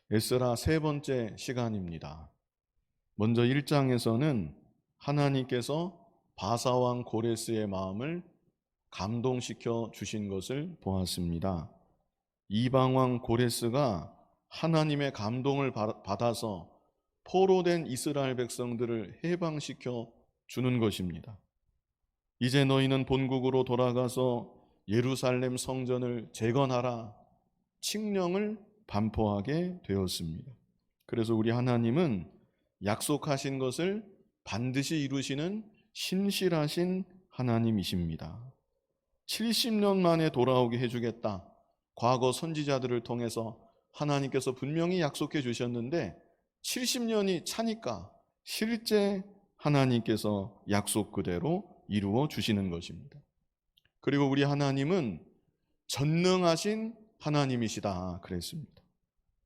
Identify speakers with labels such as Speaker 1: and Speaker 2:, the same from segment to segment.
Speaker 1: 에스라 세 번째 시간입니다. 먼저 1장에서는 하나님께서 바사왕 고레스의 마음을 감동시켜 주신 것을 보았습니다. 이방왕 고레스가 하나님의 감동을 받아서 포로된 이스라엘 백성들을 해방시켜 주는 것입니다. 이제 너희는 본국으로 돌아가서 예루살렘 성전을 재건하라, 칙령을 반포하게 되었습니다. 그래서 우리 하나님은 약속하신 것을 반드시 이루시는 신실하신 하나님이십니다. 70년 만에 돌아오게 해주겠다. 과거 선지자들을 통해서 하나님께서 분명히 약속해 주셨는데 70년이 차니까 실제 하나님께서 약속 그대로 이루어 주시는 것입니다. 그리고 우리 하나님은 전능하신 하나님이시다 그랬습니다.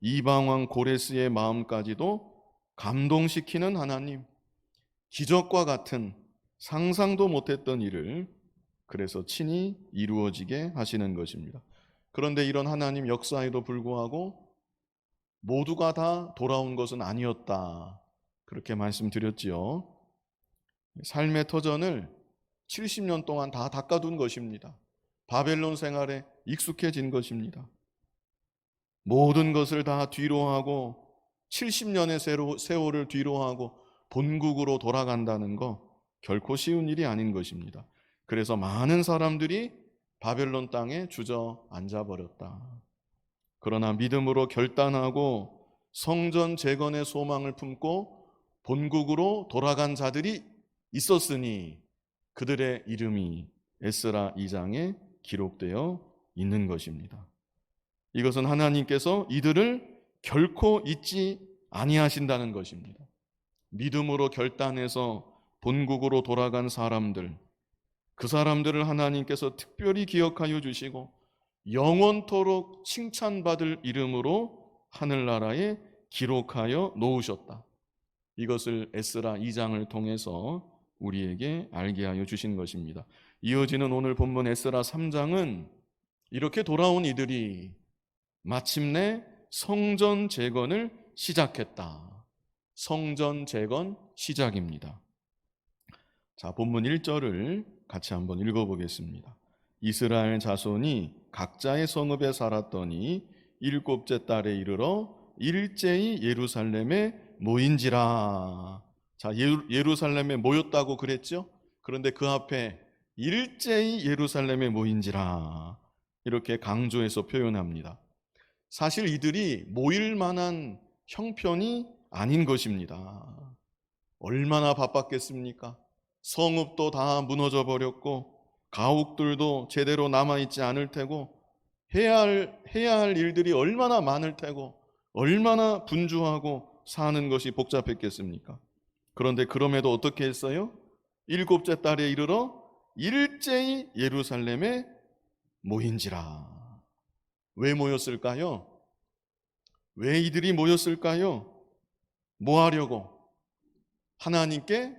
Speaker 1: 이방왕 고레스의 마음까지도 감동시키는 하나님, 기적과 같은 상상도 못했던 일을 그래서 친히 이루어지게 하시는 것입니다. 그런데 이런 하나님 역사에도 불구하고 모두가 다 돌아온 것은 아니었다, 그렇게 말씀드렸지요. 삶의 터전을 70년 동안 다 닦아둔 것입니다. 바벨론 생활에 익숙해진 것입니다. 모든 것을 다 뒤로하고 70년의 세월을 뒤로하고 본국으로 돌아간다는 거 결코 쉬운 일이 아닌 것입니다. 그래서 많은 사람들이 바벨론 땅에 주저앉아 버렸다. 그러나 믿음으로 결단하고 성전 재건의 소망을 품고 본국으로 돌아간 자들이 있었으니 그들의 이름이 에스라 2장에 기록되어 있는 것입니다. 이것은 하나님께서 이들을 결코 잊지 아니하신다는 것입니다. 믿음으로 결단해서 본국으로 돌아간 사람들, 그 사람들을 하나님께서 특별히 기억하여 주시고 영원토록 칭찬받을 이름으로 하늘나라에 기록하여 놓으셨다. 이것을 에스라 2장을 통해서 우리에게 알게 하여 주신 것입니다. 이어지는 오늘 본문 에스라 3장은 이렇게 돌아온 이들이 마침내 성전 재건을 시작했다. 성전 재건 시작입니다. 자, 본문 1절을 같이 한번 읽어보겠습니다. 이스라엘 자손이 각자의 성읍에 살았더니 7째 달에 이르러 일제히 예루살렘에 모인지라. 자, 예루살렘에 모였다고 그랬죠? 그런데 그 앞에 일제히 예루살렘에 모인지라 이렇게 강조해서 표현합니다. 사실 이들이 모일 만한 형편이 아닌 것입니다. 얼마나 바빴겠습니까? 성읍도 다 무너져 버렸고 가옥들도 제대로 남아있지 않을 테고 해야 할 일들이 얼마나 많을 테고 얼마나 분주하고 사는 것이 복잡했겠습니까? 그런데 그럼에도 어떻게 했어요? 7째 달에 이르러 일제히 예루살렘에 모인지라. 왜 모였을까요? 왜 이들이 모였을까요? 뭐 하려고? 하나님께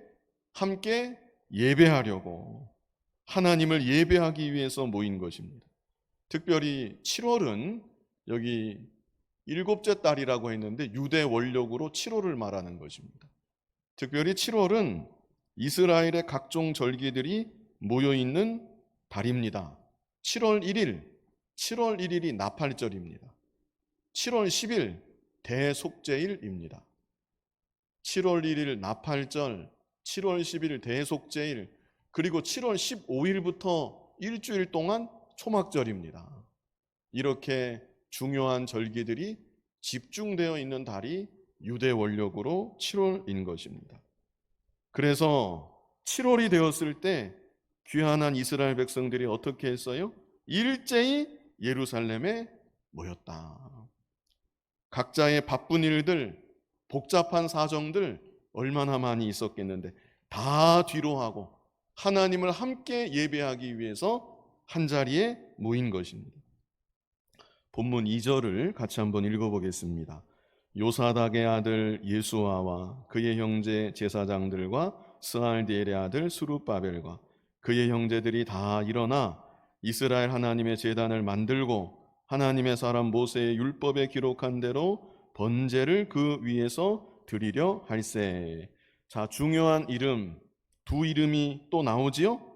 Speaker 1: 함께 예배하려고, 하나님을 예배하기 위해서 모인 것입니다. 특별히 7월은 여기 7째 달이라고 했는데 유대 원력으로 7월을 말하는 것입니다. 특별히 7월은 이스라엘의 각종 절기들이 모여있는 달입니다. 7월 1일이 나팔절입니다. 7월 10일 대속죄일입니다. 7월 1일 나팔절, 7월 10일 대속죄일, 그리고 7월 15일부터 일주일 동안 초막절입니다. 이렇게 중요한 절기들이 집중되어 있는 달이 유대 원력으로 7월인 것입니다. 그래서 7월이 되었을 때 귀환한 이스라엘 백성들이 어떻게 했어요? 일제히 예루살렘에 모였다. 각자의 바쁜 일들, 복잡한 사정들 얼마나 많이 있었겠는데 다 뒤로하고 하나님을 함께 예배하기 위해서 한자리에 모인 것입니다. 본문 2절을 같이 한번 읽어보겠습니다. 요사닥의 아들 예수아와 그의 형제 제사장들과 스알디엘의 아들 스룹바벨과 그의 형제들이 다 일어나 이스라엘 하나님의 제단을 만들고 하나님의 사람 모세의 율법에 기록한 대로 번제를 그 위에서 드리려 할세. 자, 중요한 이름, 두 이름이 또 나오지요?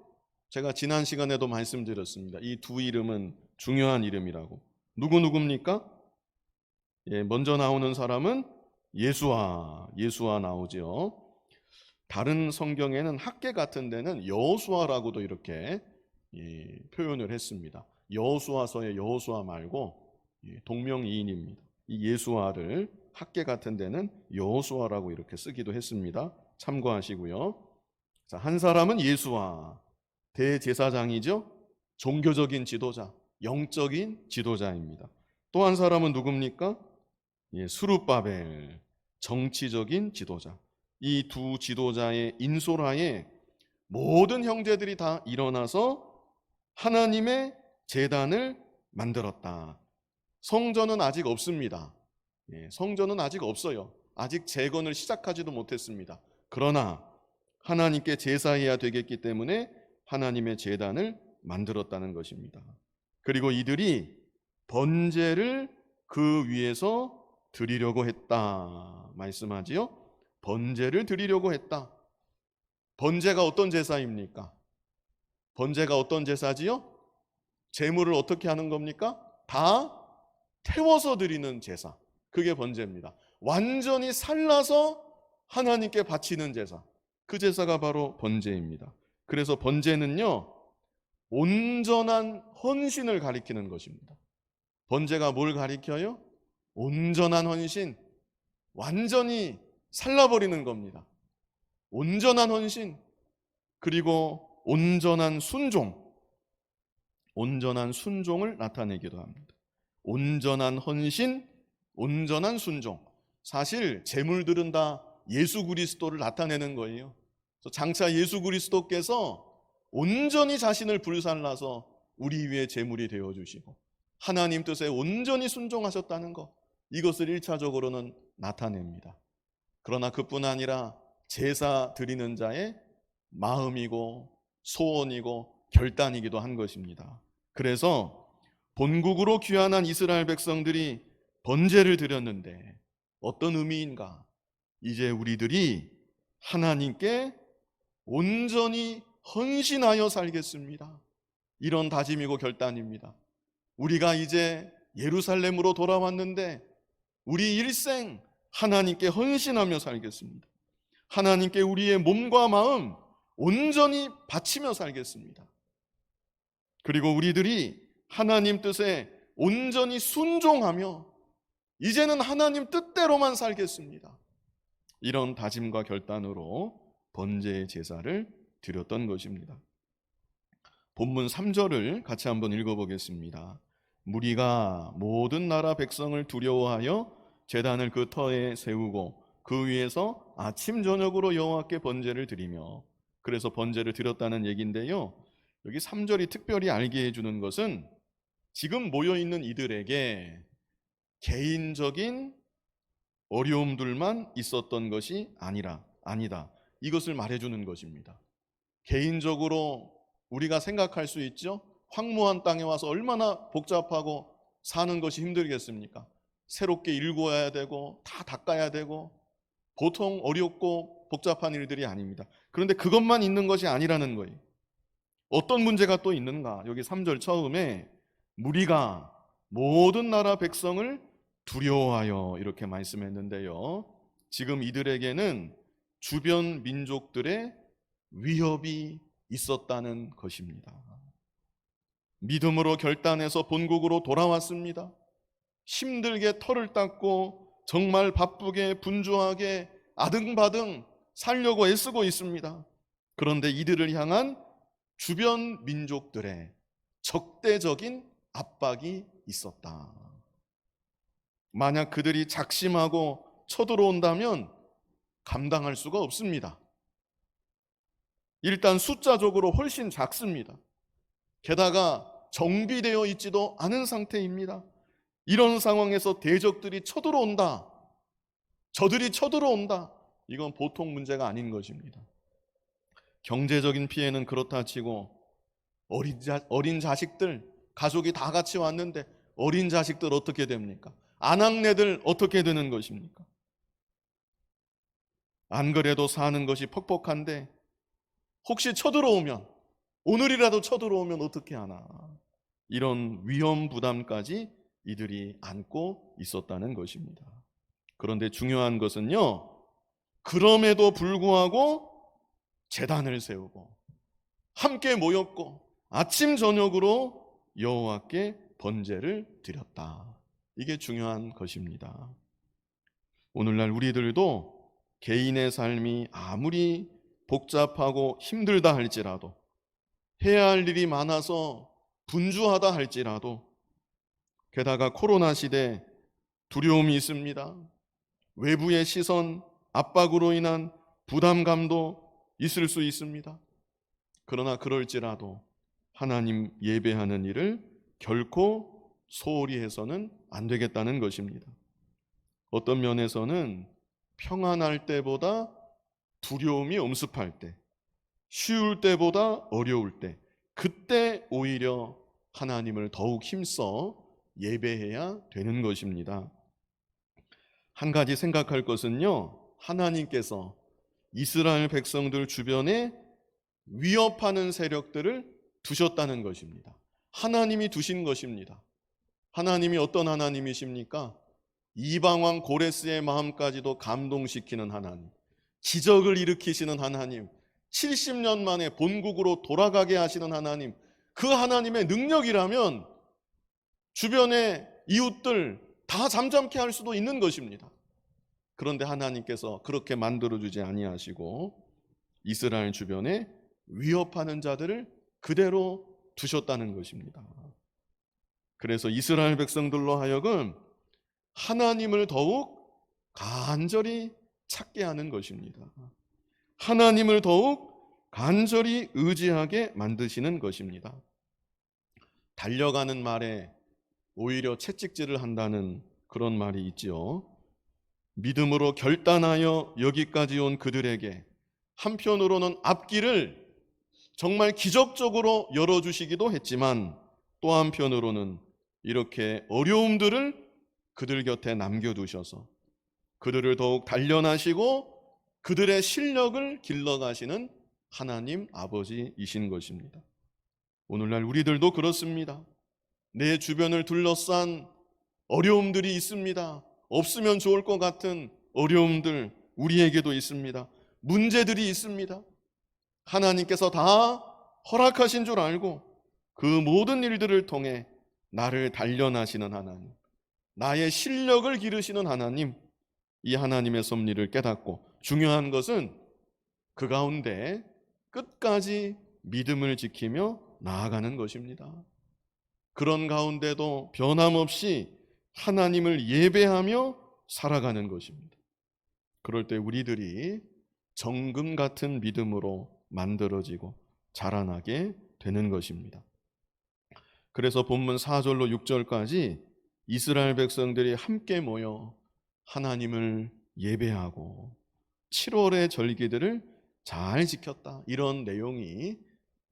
Speaker 1: 제가 지난 시간에도 말씀드렸습니다. 이 두 이름은 중요한 이름이라고. 누굽니까? 예, 먼저 나오는 사람은 예수아 나오죠. 다른 성경에는 학계 같은 데는 여호수아라고도 이렇게 표현을 했습니다. 여호수아서의 여호수아 말고 동명이인입니다. 이 예수아를 학계 같은 데는 여호수아라고 이렇게 쓰기도 했습니다. 참고하시고요. 자, 한 사람은 예수아, 대제사장이죠. 종교적인 지도자, 영적인 지도자입니다. 또 한 사람은 누굽니까? 스룹바벨, 정치적인 지도자. 이 두 지도자의 인솔하에 모든 형제들이 다 일어나서 하나님의 제단을 만들었다. 성전은 아직 없습니다. 성전은 아직 없어요. 아직 재건을 시작하지도 못했습니다. 그러나 하나님께 제사해야 되겠기 때문에 하나님의 제단을 만들었다는 것입니다. 그리고 이들이 번제를 그 위에서 드리려고 했다 말씀하지요. 번제를 드리려고 했다. 번제가 어떤 제사입니까? 번제가 어떤 제사지요? 제물을 어떻게 하는 겁니까? 다 태워서 드리는 제사. 그게 번제입니다. 완전히 살라서 하나님께 바치는 제사. 그 제사가 바로 번제입니다. 그래서 번제는요, 온전한 헌신을 가리키는 것입니다. 번제가 뭘 가리켜요? 온전한 헌신, 완전히 살라버리는 겁니다. 온전한 헌신, 그리고 온전한 순종을 나타내기도 합니다. 온전한 헌신, 온전한 순종. 사실 제물들은 다 예수 그리스도를 나타내는 거예요. 장차 예수 그리스도께서 온전히 자신을 불살라서 우리 위에 제물이 되어주시고 하나님 뜻에 온전히 순종하셨다는 것, 이것을 1차적으로는 나타냅니다. 그러나 그뿐 아니라 제사 드리는 자의 마음이고 소원이고 결단이기도 한 것입니다. 그래서 본국으로 귀환한 이스라엘 백성들이 번제를 드렸는데 어떤 의미인가? 이제 우리들이 하나님께 온전히 헌신하여 살겠습니다. 이런 다짐이고 결단입니다. 우리가 이제 예루살렘으로 돌아왔는데 우리 일생 하나님께 헌신하며 살겠습니다. 하나님께 우리의 몸과 마음 온전히 바치며 살겠습니다. 그리고 우리들이 하나님 뜻에 온전히 순종하며 이제는 하나님 뜻대로만 살겠습니다. 이런 다짐과 결단으로 번제의 제사를 드렸던 것입니다. 본문 3절을 같이 한번 읽어보겠습니다. 무리가 모든 나라 백성을 두려워하여 제단을 그 터에 세우고 그 위에서 아침 저녁으로 여호와께 번제를 드리며, 그래서 번제를 드렸다는 얘기인데요, 여기 3절이 특별히 알게 해주는 것은 지금 모여있는 이들에게 개인적인 어려움들만 있었던 것이 아니다. 이것을 말해주는 것입니다. 개인적으로 우리가 생각할 수 있죠. 황무한 땅에 와서 얼마나 복잡하고 사는 것이 힘들겠습니까? 새롭게 일구어야 되고 다 닦아야 되고 보통 어렵고 복잡한 일들이 아닙니다. 그런데 그것만 있는 것이 아니라는 거예요. 어떤 문제가 또 있는가? 여기 3절 처음에 무리가 모든 나라 백성을 두려워하여 이렇게 말씀했는데요, 지금 이들에게는 주변 민족들의 위협이 있었다는 것입니다. 믿음으로 결단해서 본국으로 돌아왔습니다. 힘들게 털을 닦고 정말 바쁘게 분주하게 아등바등 살려고 애쓰고 있습니다. 그런데 이들을 향한 주변 민족들의 적대적인 압박이 있었다. 만약 그들이 작심하고 쳐들어온다면 감당할 수가 없습니다. 일단 숫자적으로 훨씬 작습니다. 게다가 정비되어 있지도 않은 상태입니다. 이런 상황에서 대적들이 쳐들어온다, 저들이 쳐들어온다, 이건 보통 문제가 아닌 것입니다. 경제적인 피해는 그렇다 치고 어린 자식들, 가족이 다 같이 왔는데 어린 자식들 어떻게 됩니까? 아낙네들 어떻게 되는 것입니까? 안 그래도 사는 것이 퍽퍽한데 혹시 쳐들어오면, 오늘이라도 쳐들어오면 어떻게 하나, 이런 위험 부담까지 이들이 안고 있었다는 것입니다. 그런데 중요한 것은요, 그럼에도 불구하고 제단을 세우고 함께 모였고 아침 저녁으로 여호와께 번제를 드렸다. 이게 중요한 것입니다. 오늘날 우리들도 개인의 삶이 아무리 복잡하고 힘들다 할지라도, 해야 할 일이 많아서 분주하다 할지라도, 게다가 코로나 시대 두려움이 있습니다. 외부의 시선, 압박으로 인한 부담감도 있을 수 있습니다. 그러나 그럴지라도 하나님 예배하는 일을 결코 소홀히 해서는 안 되겠다는 것입니다. 어떤 면에서는 평안할 때보다 두려움이 엄습할 때, 쉬울 때보다 어려울 때, 그때 오히려 하나님을 더욱 힘써 예배해야 되는 것입니다. 한 가지 생각할 것은요, 하나님께서 이스라엘 백성들 주변에 위협하는 세력들을 두셨다는 것입니다. 하나님이 두신 것입니다. 하나님이 어떤 하나님이십니까? 이방왕 고레스의 마음까지도 감동시키는 하나님, 기적을 일으키시는 하나님, 70년 만에 본국으로 돌아가게 하시는 하나님, 그 하나님의 능력이라면 주변의 이웃들 다 잠잠케 할 수도 있는 것입니다. 그런데 하나님께서 그렇게 만들어주지 아니하시고 이스라엘 주변에 위협하는 자들을 그대로 두셨다는 것입니다. 그래서 이스라엘 백성들로 하여금 하나님을 더욱 간절히 찾게 하는 것입니다. 하나님을 더욱 간절히 의지하게 만드시는 것입니다. 달려가는 말에 오히려 채찍질을 한다는 그런 말이 있지요. 믿음으로 결단하여 여기까지 온 그들에게 한편으로는 앞길을 정말 기적적으로 열어주시기도 했지만, 또 한편으로는 이렇게 어려움들을 그들 곁에 남겨두셔서 그들을 더욱 단련하시고 그들의 실력을 길러가시는 하나님 아버지이신 것입니다. 오늘날 우리들도 그렇습니다. 내 주변을 둘러싼 어려움들이 있습니다. 없으면 좋을 것 같은 어려움들 우리에게도 있습니다. 문제들이 있습니다. 하나님께서 다 허락하신 줄 알고 그 모든 일들을 통해 나를 단련하시는 하나님, 나의 실력을 기르시는 하나님, 이 하나님의 섭리를 깨닫고, 중요한 것은 그 가운데 끝까지 믿음을 지키며 나아가는 것입니다. 그런 가운데도 변함없이 하나님을 예배하며 살아가는 것입니다. 그럴 때 우리들이 정금 같은 믿음으로 만들어지고 자라나게 되는 것입니다. 그래서 본문 4절로 6절까지 이스라엘 백성들이 함께 모여 하나님을 예배하고 7월의 절기들을 잘 지켰다, 이런 내용이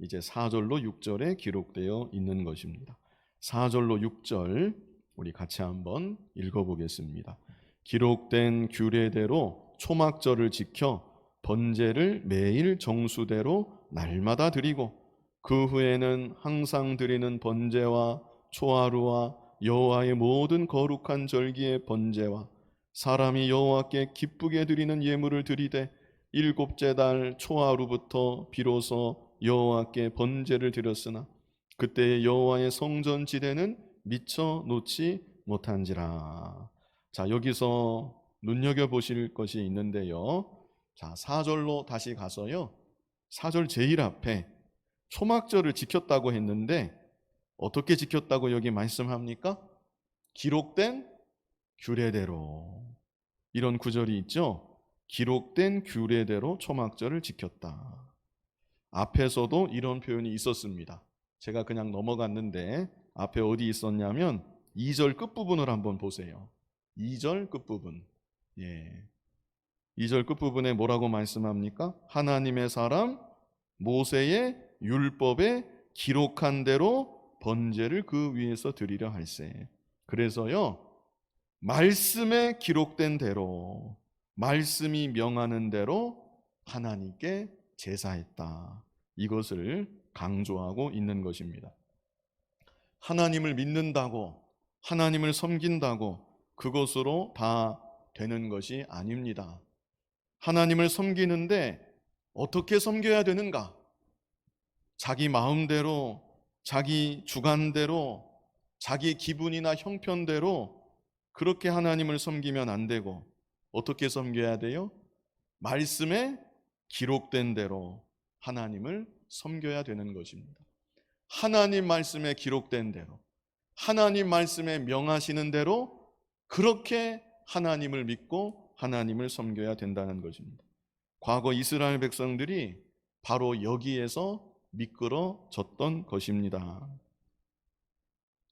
Speaker 1: 이제 4절로 6절에 기록되어 있는 것입니다. 4절로 6절 우리 같이 한번 읽어보겠습니다. 기록된 규례대로 초막절을 지켜 번제를 매일 정수대로 날마다 드리고, 그 후에는 항상 드리는 번제와 초하루와 여호와의 모든 거룩한 절기의 번제와 사람이 여호와께 기쁘게 드리는 예물을 드리되, 일곱째 달 초하루부터 비로소 여호와께 번제를 드렸으나 그때의 여호와의 성전 지대는 미처 놓지 못한지라. 자, 여기서 눈여겨보실 것이 있는데요. 자, 4절로 다시 가서요, 4절 제일 앞에 초막절을 지켰다고 했는데 어떻게 지켰다고 여기 말씀합니까? 기록된 규례대로, 이런 구절이 있죠. 기록된 규례대로 초막절을 지켰다. 앞에서도 이런 표현이 있었습니다. 제가 그냥 넘어갔는데 앞에 어디 있었냐면 2절 끝부분을 한번 보세요. 2절 끝부분. 2절 끝부분에 뭐라고 말씀합니까? 하나님의 사람 모세의 율법에 기록한 대로 번제를 그 위에서 드리려 할세. 그래서요, 말씀에 기록된 대로, 말씀이 명하는 대로 하나님께 제사했다. 이것을 강조하고 있는 것입니다. 하나님을 믿는다고, 하나님을 섬긴다고 그것으로 다 되는 것이 아닙니다. 하나님을 섬기는데 어떻게 섬겨야 되는가? 자기 마음대로, 자기 주관대로, 자기 기분이나 형편대로 그렇게 하나님을 섬기면 안 되고, 어떻게 섬겨야 돼요? 말씀에 기록된 대로 하나님을 섬겨야 되는 것입니다. 하나님 말씀에 기록된 대로, 하나님 말씀에 명하시는 대로 그렇게 하나님을 믿고 하나님을 섬겨야 된다는 것입니다. 과거 이스라엘 백성들이 바로 여기에서 미끄러졌던 것입니다.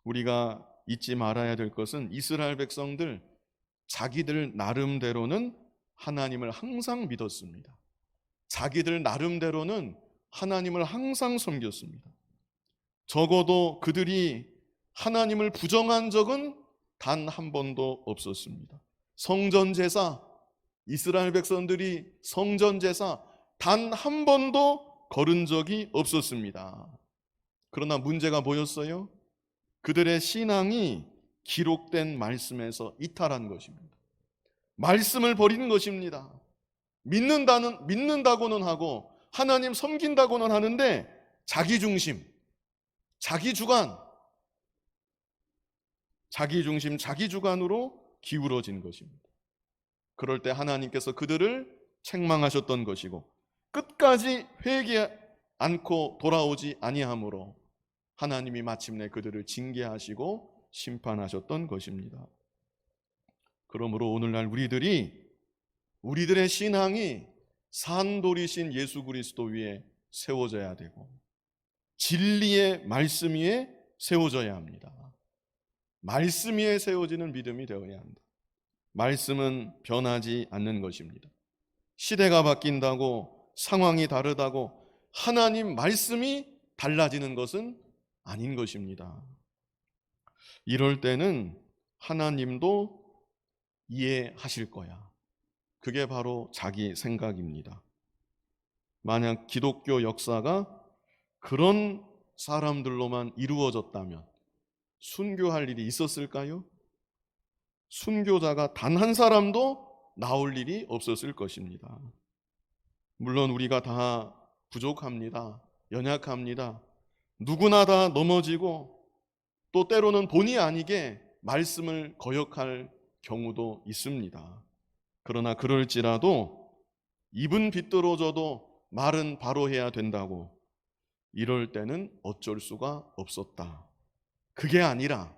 Speaker 1: 우리가 잊지 말아야 될 것은 이스라엘 백성들 자기들 나름대로는 하나님을 항상 믿었습니다. 자기들 나름대로는 하나님을 항상 섬겼습니다. 적어도 그들이 하나님을 부정한 적은 단 한 번도 없었습니다. 성전제사, 이스라엘 백성들이 성전제사 단 한 번도 거른 적이 없었습니다. 그러나 문제가 뭐였어요? 그들의 신앙이 기록된 말씀에서 이탈한 것입니다. 말씀을 버리는 것입니다. 믿는다고는 하고 하나님 섬긴다고는 하는데 자기 중심, 자기 주관, 자기 중심, 자기 주관으로 기울어진 것입니다. 그럴 때 하나님께서 그들을 책망하셨던 것이고, 끝까지 회개 않고 돌아오지 아니하므로 하나님이 마침내 그들을 징계하시고 심판하셨던 것입니다. 그러므로 오늘날 우리들의 신앙이 산돌이신 예수 그리스도 위에 세워져야 되고, 진리의 말씀 위에 세워져야 합니다. 말씀 위에 세워지는 믿음이 되어야 한다. 말씀은 변하지 않는 것입니다. 시대가 바뀐다고, 상황이 다르다고 하나님 말씀이 달라지는 것은 아닌 것입니다. 이럴 때는 하나님도 이해하실 거야. 그게 바로 자기 생각입니다. 만약 기독교 역사가 그런 사람들로만 이루어졌다면 순교할 일이 있었을까요? 순교자가 단 한 사람도 나올 일이 없었을 것입니다. 물론 우리가 다 부족합니다. 연약합니다. 누구나 다 넘어지고 또 때로는 본의 아니게 말씀을 거역할 경우도 있습니다. 그러나 그럴지라도 입은 비뚤어져도 말은 바로 해야 된다고, 이럴 때는 어쩔 수가 없었다. 그게 아니라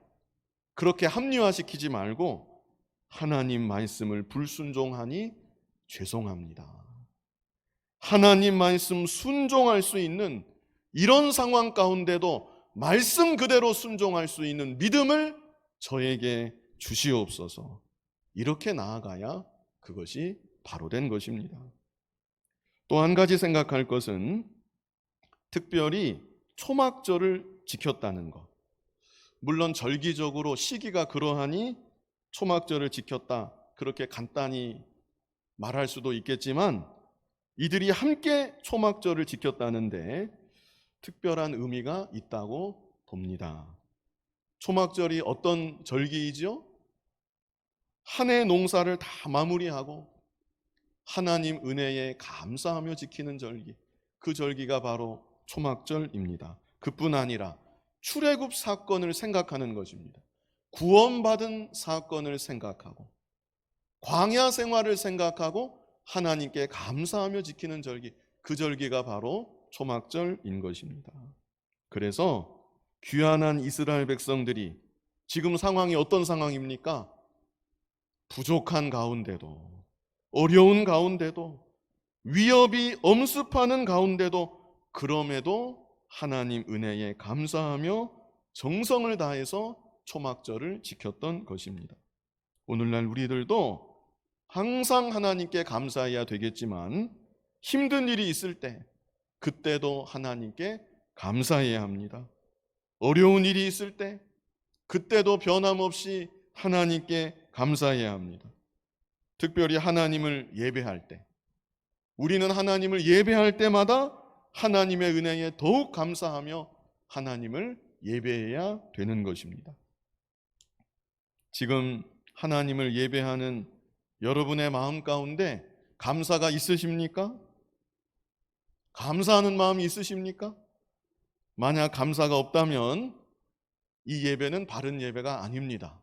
Speaker 1: 그렇게 합리화시키지 말고 하나님 말씀을 불순종하니 죄송합니다. 하나님 말씀 순종할 수 있는 이런 상황 가운데도 말씀 그대로 순종할 수 있는 믿음을 저에게 주시옵소서. 이렇게 나아가야 그것이 바로 된 것입니다. 또 한 가지 생각할 것은 특별히 초막절을 지켰다는 것. 물론 절기적으로 시기가 그러하니 초막절을 지켰다, 그렇게 간단히 말할 수도 있겠지만 이들이 함께 초막절을 지켰다는데 특별한 의미가 있다고 봅니다. 초막절이 어떤 절기이죠? 한 해 농사를 다 마무리하고 하나님 은혜에 감사하며 지키는 절기, 그 절기가 바로 초막절입니다. 그뿐 아니라 출애굽 사건을 생각하는 것입니다. 구원받은 사건을 생각하고 광야 생활을 생각하고 하나님께 감사하며 지키는 절기, 그 절기가 바로 초막절인 것입니다. 그래서 귀환한 이스라엘 백성들이 지금 상황이 어떤 상황입니까? 부족한 가운데도, 어려운 가운데도, 위협이 엄습하는 가운데도, 그럼에도 하나님 은혜에 감사하며 정성을 다해서 초막절을 지켰던 것입니다. 오늘날 우리들도 항상 하나님께 감사해야 되겠지만 힘든 일이 있을 때 그때도 하나님께 감사해야 합니다. 어려운 일이 있을 때 그때도 변함없이 하나님께 감사해야 합니다. 특별히 하나님을 예배할 때, 우리는 하나님을 예배할 때마다 하나님의 은혜에 더욱 감사하며 하나님을 예배해야 되는 것입니다. 지금 하나님을 예배하는 여러분의 마음 가운데 감사가 있으십니까? 감사하는 마음이 있으십니까? 만약 감사가 없다면 이 예배는 바른 예배가 아닙니다.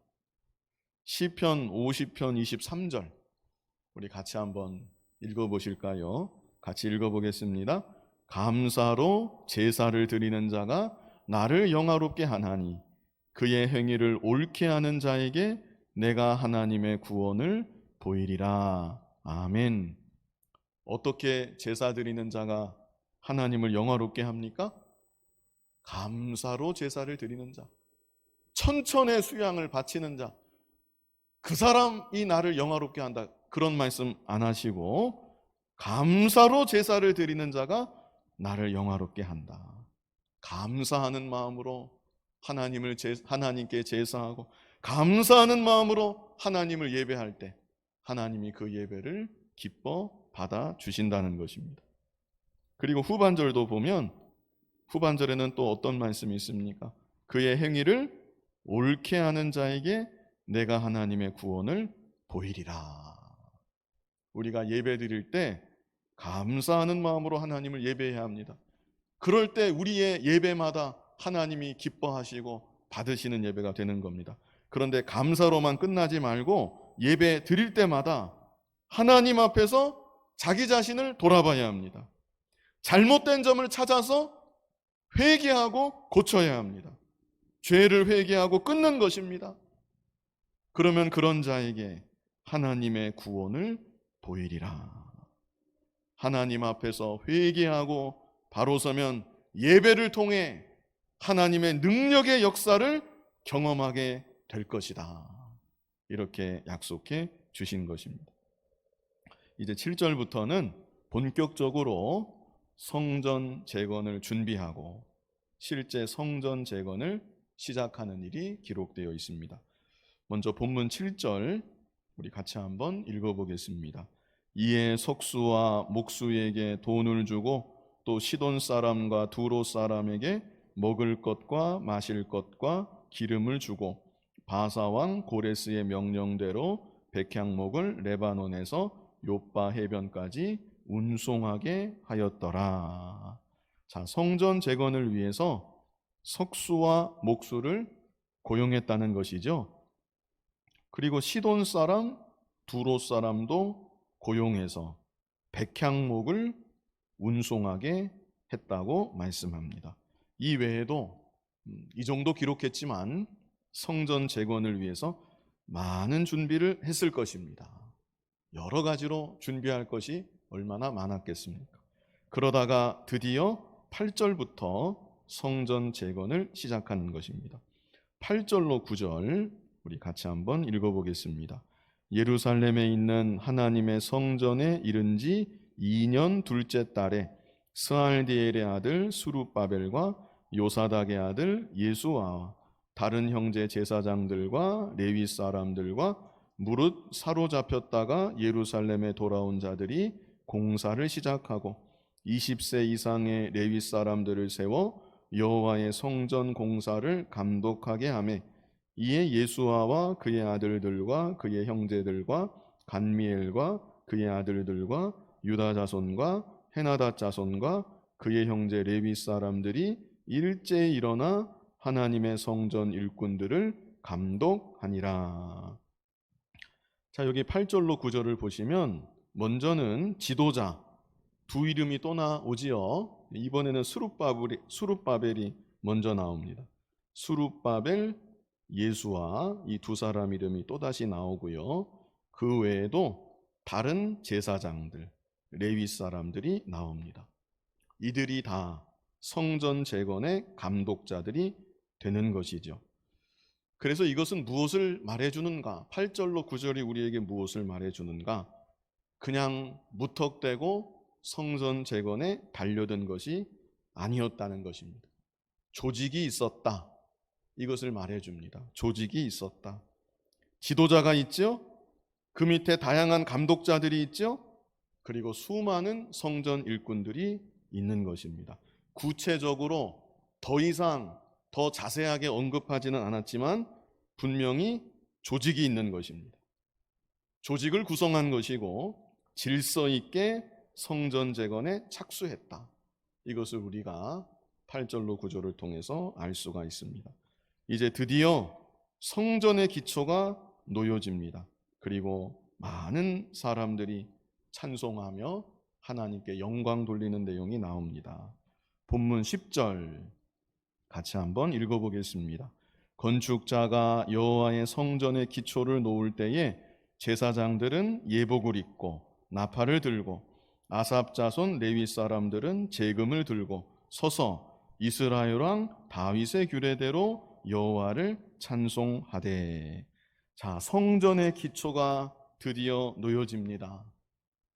Speaker 1: 시편 50편 23절 우리 같이 한번 읽어보실까요? 같이 읽어보겠습니다. 감사로 제사를 드리는 자가 나를 영화롭게 하나니 그의 행위를 옳게 하는 자에게 내가 하나님의 구원을 보이리라. 아멘. 어떻게 제사 드리는 자가 하나님을 영화롭게 합니까? 감사로 제사를 드리는 자, 천천의 수양을 바치는 자, 그 사람이 나를 영화롭게 한다. 그런 말씀 안 하시고 감사로 제사를 드리는 자가 나를 영화롭게 한다. 감사하는 마음으로 하나님께 제사하고 감사하는 마음으로 하나님을 예배할 때 하나님이 그 예배를 기뻐 받아 주신다는 것입니다. 그리고 후반절도 보면 후반절에는 또 어떤 말씀이 있습니까? 그의 행위를 옳게 하는 자에게 내가 하나님의 구원을 보이리라. 우리가 예배 드릴 때 감사하는 마음으로 하나님을 예배해야 합니다. 그럴 때 우리의 예배마다 하나님이 기뻐하시고 받으시는 예배가 되는 겁니다. 그런데 감사로만 끝나지 말고 예배 드릴 때마다 하나님 앞에서 자기 자신을 돌아봐야 합니다. 잘못된 점을 찾아서 회개하고 고쳐야 합니다. 죄를 회개하고 끊는 것입니다. 그러면 그런 자에게 하나님의 구원을 보이리라. 하나님 앞에서 회개하고 바로 서면 예배를 통해 하나님의 능력의 역사를 경험하게 될 것이다. 이렇게 약속해 주신 것입니다. 이제 7절부터는 본격적으로 성전 재건을 준비하고 실제 성전 재건을 시작하는 일이 기록되어 있습니다. 먼저 본문 7절 우리 같이 한번 읽어보겠습니다. 이에 석수와 목수에게 돈을 주고 또 시돈 사람과 두로 사람에게 먹을 것과 마실 것과 기름을 주고 바사 왕 고레스의 명령대로 백향목을 레바논에서 욥바 해변까지 운송하게 하였더라. 자, 성전 재건을 위해서 석수와 목수를 고용했다는 것이죠. 그리고 시돈 사람, 두로 사람도 고용해서 백향목을 운송하게 했다고 말씀합니다. 이 외에도 이 정도 기록했지만 성전 재건을 위해서 많은 준비를 했을 것입니다. 여러 가지로 준비할 것이 얼마나 많았겠습니까? 그러다가 드디어 8절부터 성전 재건을 시작하는 것입니다. 8절로 9절 우리 같이 한번 읽어보겠습니다. 예루살렘에 있는 하나님의 성전에 이른 지 2년 둘째 달에 스알디엘의 아들 수룹바벨과 요사닥의 아들 예수아와 다른 형제 제사장들과 레위 사람들과 무릇 사로잡혔다가 예루살렘에 돌아온 자들이 공사를 시작하고 20세 이상의 레위 사람들을 세워 여호와의 성전 공사를 감독하게 하며 이에 예수아와 그의 아들들과 그의 형제들과 간미엘과 그의 아들들과 유다 자손과 헤나다 자손과 그의 형제 레위 사람들이 일제히 일어나 하나님의 성전 일꾼들을 감독하니라. 자, 여기 8절로 9절을 보시면 먼저는 지도자 두 이름이 또 나오지요. 이번에는 수룹바벨이 먼저 나옵니다. 수룹바벨, 예수와 이 두 사람 이름이 또다시 나오고요. 그 외에도 다른 제사장들, 레위 사람들이 나옵니다. 이들이 다 성전 재건의 감독자들이 되는 것이죠. 그래서 이것은 무엇을 말해주는가? 8절로 9절이 우리에게 무엇을 말해주는가? 그냥 무턱대고 성전 재건에 달려든 것이 아니었다는 것입니다. 조직이 있었다. 이것을 말해줍니다. 조직이 있었다. 지도자가 있죠. 그 밑에 다양한 감독자들이 있죠. 그리고 수많은 성전 일꾼들이 있는 것입니다. 구체적으로 더 이상 더 자세하게 언급하지는 않았지만 분명히 조직이 있는 것입니다. 조직을 구성한 것이고 질서 있게 성전 재건에 착수했다. 이것을 우리가 8절로 9절을 통해서 알 수가 있습니다. 이제 드디어 성전의 기초가 놓여집니다. 그리고 많은 사람들이 찬송하며 하나님께 영광 돌리는 내용이 나옵니다. 본문 10절 같이 한번 읽어보겠습니다. 건축자가 여호와의 성전의 기초를 놓을 때에 제사장들은 예복을 입고 나팔을 들고 아삽 자손 레위 사람들은 제금을 들고 서서 이스라엘 왕 다윗의 규례대로 여호와를 찬송하되. 자, 성전의 기초가 드디어 놓여집니다.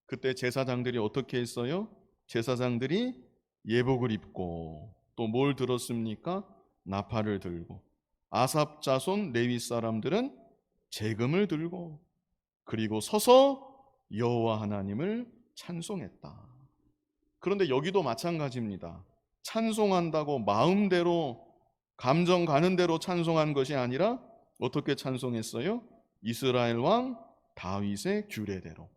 Speaker 1: 그때 제사장들이 어떻게 했어요? 제사장들이 예복을 입고 또 뭘 들었습니까? 나팔을 들고 아삽 자손 레위 사람들은 제금을 들고 그리고 서서 여호와 하나님을 찬송했다. 그런데 여기도 마찬가지입니다. 찬송한다고 마음대로 감정 가는 대로 찬송한 것이 아니라 어떻게 찬송했어요? 이스라엘 왕 다윗의 규례대로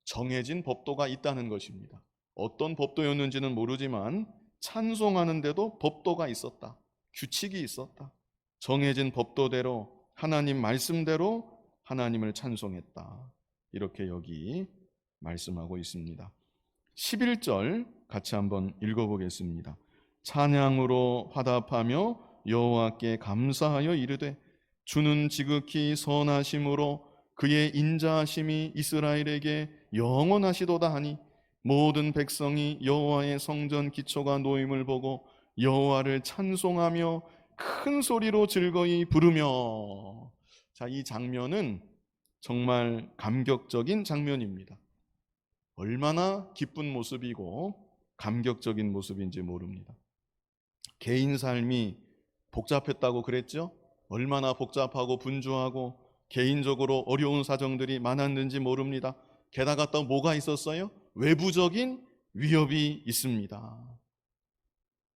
Speaker 1: 정해진 법도가 있다는 것입니다. 어떤 법도였는지는 모르지만 찬송하는데도 법도가 있었다. 규칙이 있었다. 정해진 법도대로 하나님 말씀대로 하나님을 찬송했다. 이렇게 여기 말씀하고 있습니다. 11절 같이 한번 읽어보겠습니다. 찬양으로 화답하며 여호와께 감사하여 이르되 주는 지극히 선하심으로 그의 인자하심이 이스라엘에게 영원하시도다 하니 모든 백성이 여호와의 성전 기초가 놓임을 보고 여호와를 찬송하며 큰 소리로 즐거이 부르며. 자, 이 장면은 정말 감격적인 장면입니다. 얼마나 기쁜 모습이고 감격적인 모습인지 모릅니다. 개인 삶이 복잡했다고 그랬죠? 얼마나 복잡하고 분주하고 개인적으로 어려운 사정들이 많았는지 모릅니다. 게다가 또 뭐가 있었어요? 외부적인 위협이 있습니다.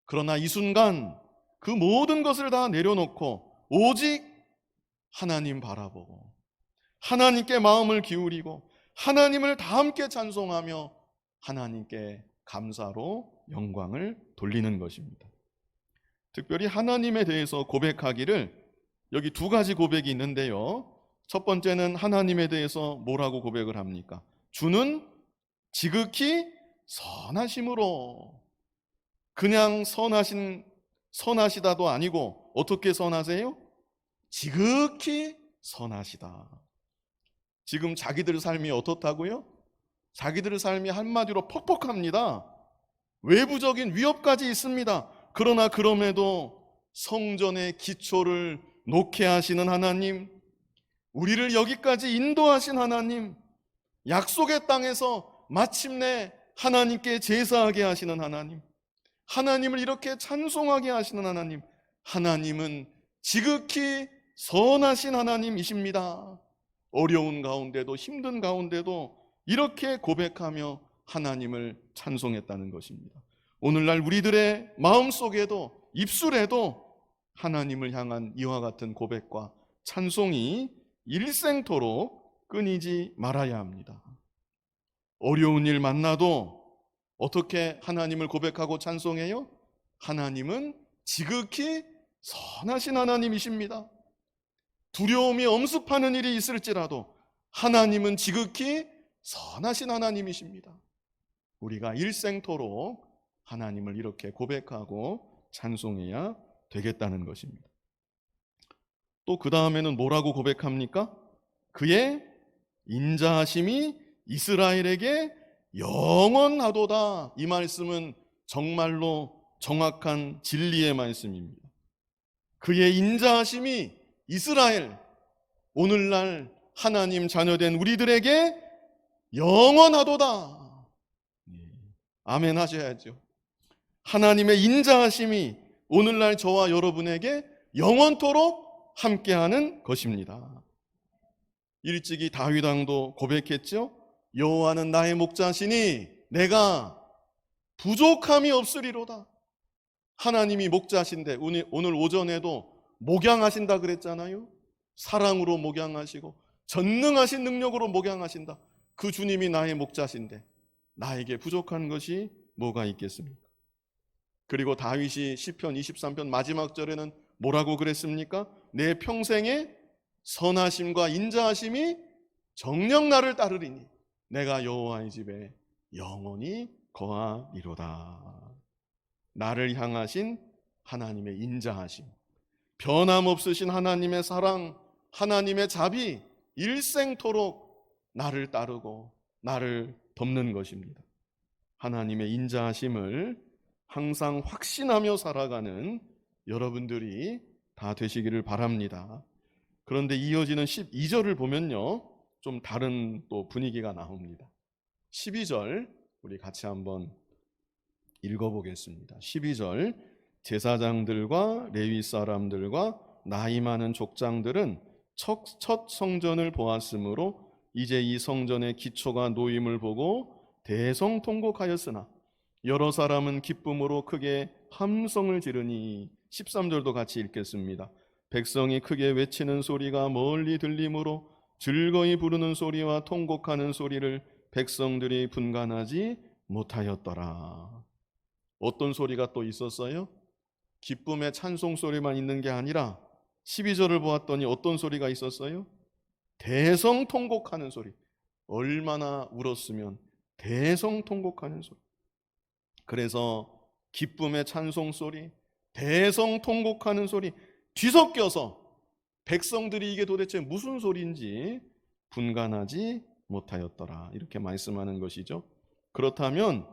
Speaker 1: 그러나 이 순간 그 모든 것을 다 내려놓고 오직 하나님 바라보고 하나님께 마음을 기울이고 하나님을 다 함께 찬송하며 하나님께 감사로 영광을 돌리는 것입니다. 특별히 하나님에 대해서 고백하기를 여기 두 가지 고백이 있는데요. 첫 번째는 하나님에 대해서 뭐라고 고백을 합니까? 주는 지극히 선하심으로. 그냥 선하시다도 아니고 어떻게 선하세요? 지극히 선하시다. 지금 자기들 삶이 어떻다고요? 자기들 삶이 한마디로 퍽퍽합니다. 외부적인 위협까지 있습니다. 그러나 그럼에도 성전의 기초를 놓게 하시는 하나님, 우리를 여기까지 인도하신 하나님, 약속의 땅에서 마침내 하나님께 제사하게 하시는 하나님, 하나님을 이렇게 찬송하게 하시는 하나님, 하나님은 지극히 선하신 하나님이십니다. 어려운 가운데도 힘든 가운데도 이렇게 고백하며 하나님을 찬송했다는 것입니다. 오늘날 우리들의 마음속에도 입술에도 하나님을 향한 이와 같은 고백과 찬송이 일생토록 끊이지 말아야 합니다. 어려운 일 만나도 어떻게 하나님을 고백하고 찬송해요? 하나님은 지극히 선하신 하나님이십니다. 두려움이 엄습하는 일이 있을지라도 하나님은 지극히 선하신 하나님이십니다. 우리가 일생토록 하나님을 이렇게 고백하고 찬송해야 되겠다는 것입니다. 또 그 다음에는 뭐라고 고백합니까? 그의 인자하심이 이스라엘에게 영원하도다. 이 말씀은 정말로 정확한 진리의 말씀입니다. 그의 인자하심이 이스라엘, 오늘날 하나님 자녀된 우리들에게 영원하도다. 아멘 하셔야죠. 하나님의 인자하심이 오늘날 저와 여러분에게 영원토록 함께하는 것입니다. 일찍이 다윗 왕도 고백했죠. 여호와는 나의 목자시니 내가 부족함이 없으리로다. 하나님이 목자신데 오늘 오전에도 목양하신다 그랬잖아요. 사랑으로 목양하시고 전능하신 능력으로 목양하신다. 그 주님이 나의 목자신데 나에게 부족한 것이 뭐가 있겠습니까? 그리고 다윗이 시편 23편 마지막 절에는 뭐라고 그랬습니까? 내 평생에 선하심과 인자하심이 정녕 나를 따르리니 내가 여호와의 집에 영원히 거하리로다. 나를 향하신 하나님의 인자하심, 변함없으신 하나님의 사랑, 하나님의 자비, 일생토록 나를 따르고 나를 덮는 것입니다. 하나님의 인자하심을 항상 확신하며 살아가는 여러분들이 다 되시기를 바랍니다. 그런데 이어지는 12절을 보면요, 좀 다른 또 분위기가 나옵니다. 12절 우리 같이 한번 읽어보겠습니다. 12절 제사장들과 레위 사람들과 나이 많은 족장들은 첫 성전을 보았으므로 이제 이 성전의 기초가 놓임을 보고 대성통곡하였으나 여러 사람은 기쁨으로 크게 함성을 지르니 13절도 같이 읽겠습니다. 백성이 크게 외치는 소리가 멀리 들리므로 즐거이 부르는 소리와 통곡하는 소리를 백성들이 분간하지 못하였더라. 어떤 소리가 또 있었어요? 기쁨의 찬송 소리만 있는 게 아니라 12절을 보았더니 어떤 소리가 있었어요? 대성통곡하는 소리. 얼마나 울었으면 대성통곡하는 소리. 그래서 기쁨의 찬송 소리, 대성통곡하는 소리 뒤섞여서 백성들이 이게 도대체 무슨 소리인지 분간하지 못하였더라. 이렇게 말씀하는 것이죠. 그렇다면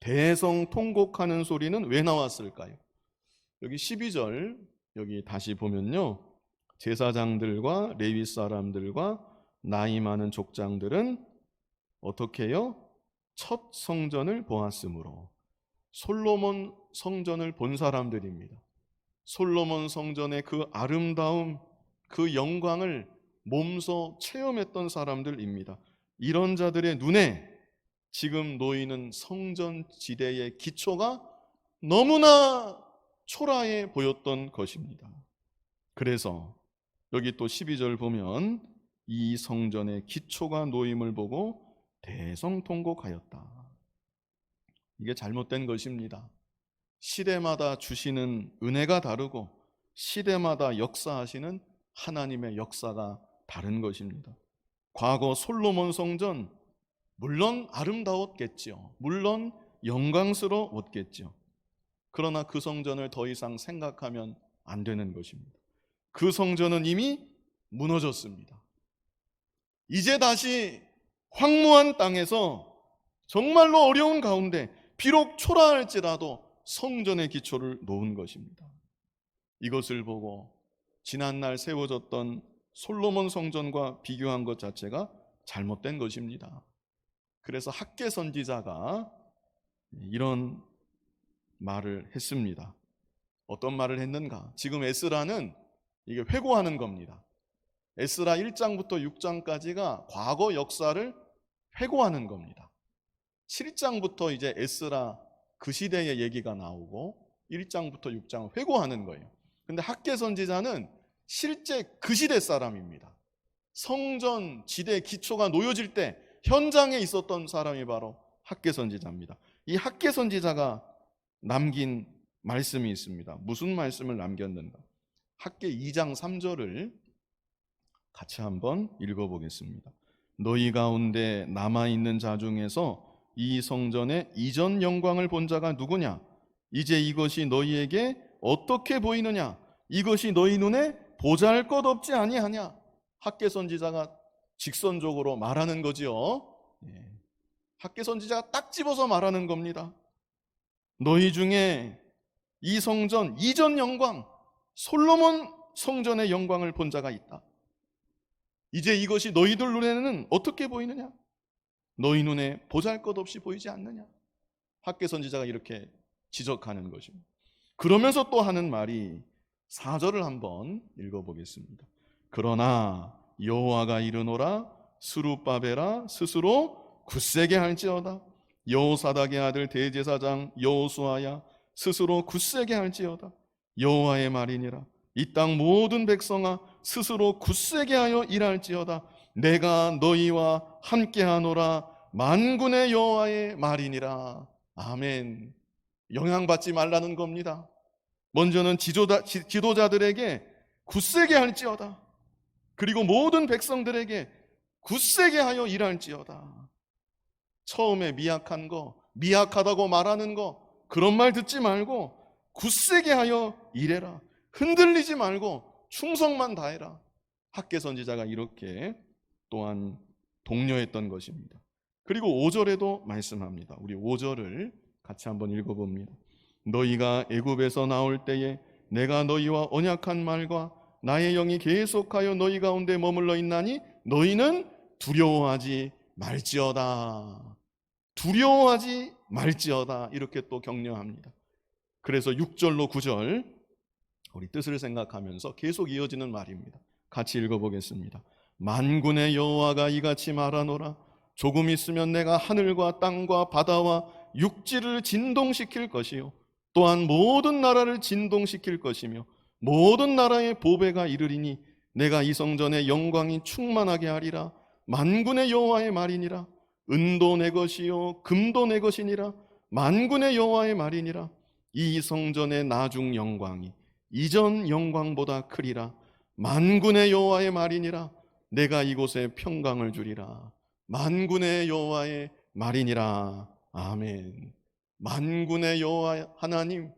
Speaker 1: 대성통곡하는 소리는 왜 나왔을까요? 여기 12절 여기 다시 보면요, 제사장들과 레위 사람들과 나이 많은 족장들은 어떻게 해요? 첫 성전을 보았으므로. 솔로몬 성전을 본 사람들입니다. 솔로몬 성전의 그 아름다움, 그 영광을 몸소 체험했던 사람들입니다. 이런 자들의 눈에 지금 놓이는 성전 지대의 기초가 너무나 초라해 보였던 것입니다. 그래서 여기 또 12절 보면 이 성전의 기초가 놓임을 보고 대성통곡하였다. 이게 잘못된 것입니다. 시대마다 주시는 은혜가 다르고 시대마다 역사하시는 하나님의 역사가 다른 것입니다. 과거 솔로몬 성전 물론 아름다웠겠지요. 물론 영광스러웠겠지요. 그러나 그 성전을 더 이상 생각하면 안 되는 것입니다. 그 성전은 이미 무너졌습니다. 이제 다시 황무한 땅에서 정말로 어려운 가운데 비록 초라할지라도 성전의 기초를 놓은 것입니다. 이것을 보고 지난날 세워졌던 솔로몬 성전과 비교한 것 자체가 잘못된 것입니다. 그래서 학개 선지자가 이런 말을 했습니다. 어떤 말을 했는가? 지금 에스라는 이게 회고하는 겁니다. 에스라 1장부터 6장까지가 과거 역사를 회고하는 겁니다. 7장부터 이제 에스라 그 시대의 얘기가 나오고 1장부터 6장을 회고하는 거예요. 근데 학개 선지자는 실제 그 시대 사람입니다. 성전 지대 기초가 놓여질 때 현장에 있었던 사람이 바로 학개 선지자입니다. 이 학개 선지자가 남긴 말씀이 있습니다. 무슨 말씀을 남겼는가? 학개 2장 3절을 같이 한번 읽어보겠습니다. 너희 가운데 남아있는 자 중에서 이 성전의 이전 영광을 본 자가 누구냐? 이제 이것이 너희에게 어떻게 보이느냐? 이것이 너희 눈에 보잘것없지 아니하냐? 학개 선지자가 직선적으로 말하는 거지요. 학개 선지자가 딱 집어서 말하는 겁니다. 너희 중에 이 성전 이전 영광, 솔로몬 성전의 영광을 본 자가 있다. 이제 이것이 너희들 눈에는 어떻게 보이느냐? 너희 눈에 보잘것없이 보이지 않느냐? 학개 선지자가 이렇게 지적하는 것입니다. 그러면서 또 하는 말이 4절을 한번 읽어보겠습니다. 그러나 여호와가 이르노라 스룹바벨아 스스로 굳세게 할지어다. 여호사닥의 아들 대제사장 여호수아야 스스로 굳세게 할지어다. 여호와의 말이니라. 이 땅 모든 백성아 스스로 굳세게 하여 일할지어다. 내가 너희와 함께하노라. 만군의 여호와의 말이니라. 아멘. 영향받지 말라는 겁니다. 먼저는 지도자들에게 굳세게 할지어다. 그리고 모든 백성들에게 굳세게 하여 일할지어다. 처음에 미약한 거, 미약하다고 말하는 거, 그런 말 듣지 말고 굳세게 하여 일해라. 흔들리지 말고 충성만 다해라. 학개 선지자가 이렇게 또한 독려했던 것입니다. 그리고 5절에도 말씀합니다. 우리 5절을 같이 한번 읽어봅니다. 너희가 애굽에서 나올 때에 내가 너희와 언약한 말과 나의 영이 계속하여 너희 가운데 머물러 있나니 너희는 두려워하지 말지어다. 두려워하지 말지어다. 이렇게 또 격려합니다. 그래서 6절로 9절 우리 뜻을 생각하면서 계속 이어지는 말입니다. 같이 읽어보겠습니다. 만군의 여호와가 이같이 말하노라. 조금 있으면 내가 하늘과 땅과 바다와 육지를 진동시킬 것이요 또한 모든 나라를 진동시킬 것이며 모든 나라의 보배가 이르리니 내가 이 성전의 영광이 충만하게 하리라. 만군의 여호와의 말이니라. 은도 내 것이요 금도 내 것이니라. 만군의 여호와의 말이니라. 이 성전의 나중 영광이 이전 영광보다 크리라. 만군의 여호와의 말이니라. 내가 이곳에 평강을 주리라. 만군의 여호와의 말이니라. 아멘. 만군의 여호와 하나님,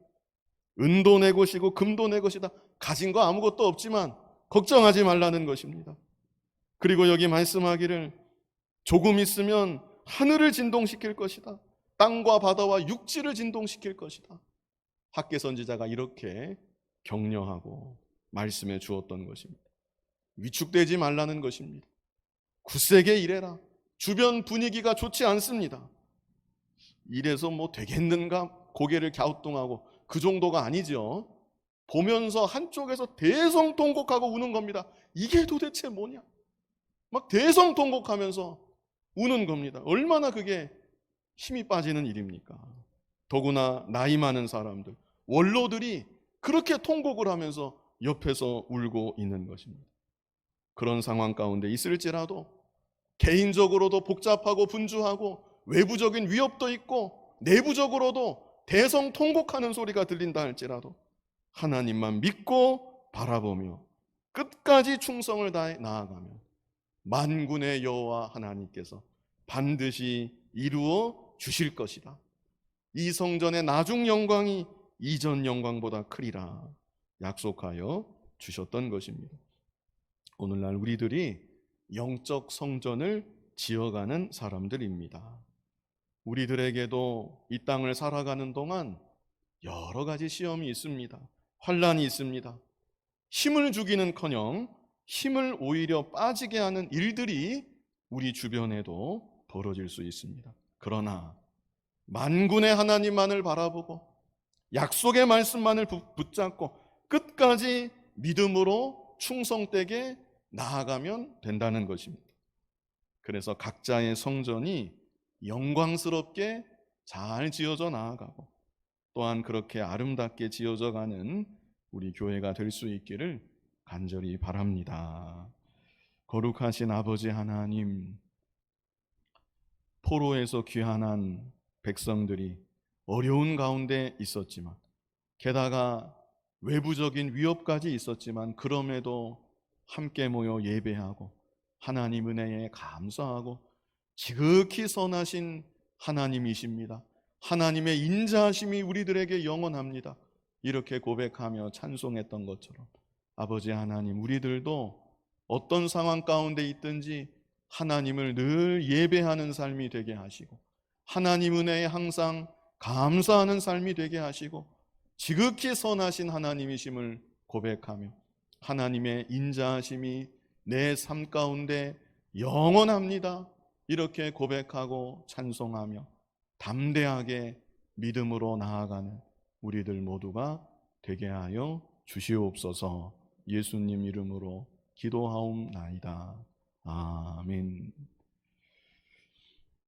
Speaker 1: 은도 내 것이고 금도 내 것이다. 가진 거 아무것도 없지만 걱정하지 말라는 것입니다. 그리고 여기 말씀하기를 조금 있으면 하늘을 진동시킬 것이다. 땅과 바다와 육지를 진동시킬 것이다. 학개 선지자가 이렇게 격려하고 말씀해 주었던 것입니다. 위축되지 말라는 것입니다. 굳세게 일해라. 주변 분위기가 좋지 않습니다. 이래서 뭐 되겠는가 고개를 갸우뚱하고 그 정도가 아니죠. 보면서 한쪽에서 대성통곡하고 우는 겁니다. 이게 도대체 뭐냐? 막 대성통곡하면서 우는 겁니다. 얼마나 그게 힘이 빠지는 일입니까? 더구나 나이 많은 사람들, 원로들이 그렇게 통곡을 하면서 옆에서 울고 있는 것입니다. 그런 상황 가운데 있을지라도 개인적으로도 복잡하고 분주하고 외부적인 위협도 있고 내부적으로도 대성통곡하는 소리가 들린다 할지라도 하나님만 믿고 바라보며 끝까지 충성을 다해 나아가면 만군의 여호와 하나님께서 반드시 이루어 주실 것이다. 이 성전의 나중 영광이 이전 영광보다 크리라 약속하여 주셨던 것입니다. 오늘날 우리들이 영적 성전을 지어가는 사람들입니다. 우리들에게도 이 땅을 살아가는 동안 여러 가지 시험이 있습니다. 환난이 있습니다. 힘을 주기는커녕 힘을 오히려 빠지게 하는 일들이 우리 주변에도 벌어질 수 있습니다. 그러나 만군의 하나님만을 바라보고 약속의 말씀만을 붙잡고 끝까지 믿음으로 충성되게 나아가면 된다는 것입니다. 그래서 각자의 성전이 영광스럽게 잘 지어져 나아가고 또한 그렇게 아름답게 지어져 가는 우리 교회가 될 수 있기를 간절히 바랍니다. 거룩하신 아버지 하나님, 포로에서 귀환한 백성들이 어려운 가운데 있었지만 게다가 외부적인 위협까지 있었지만 그럼에도 함께 모여 예배하고 하나님 은혜에 감사하고 지극히 선하신 하나님이십니다. 하나님의 인자하심이 우리들에게 영원합니다. 이렇게 고백하며 찬송했던 것처럼 아버지 하나님, 우리들도 어떤 상황 가운데 있든지 하나님을 늘 예배하는 삶이 되게 하시고 하나님 은혜에 항상 감사하는 삶이 되게 하시고 지극히 선하신 하나님이심을 고백하며 하나님의 인자하심이 내 삶 가운데 영원합니다. 이렇게 고백하고 찬송하며 담대하게 믿음으로 나아가는 우리들 모두가 되게 하여 주시옵소서. 예수님 이름으로 기도하옵나이다. 아멘.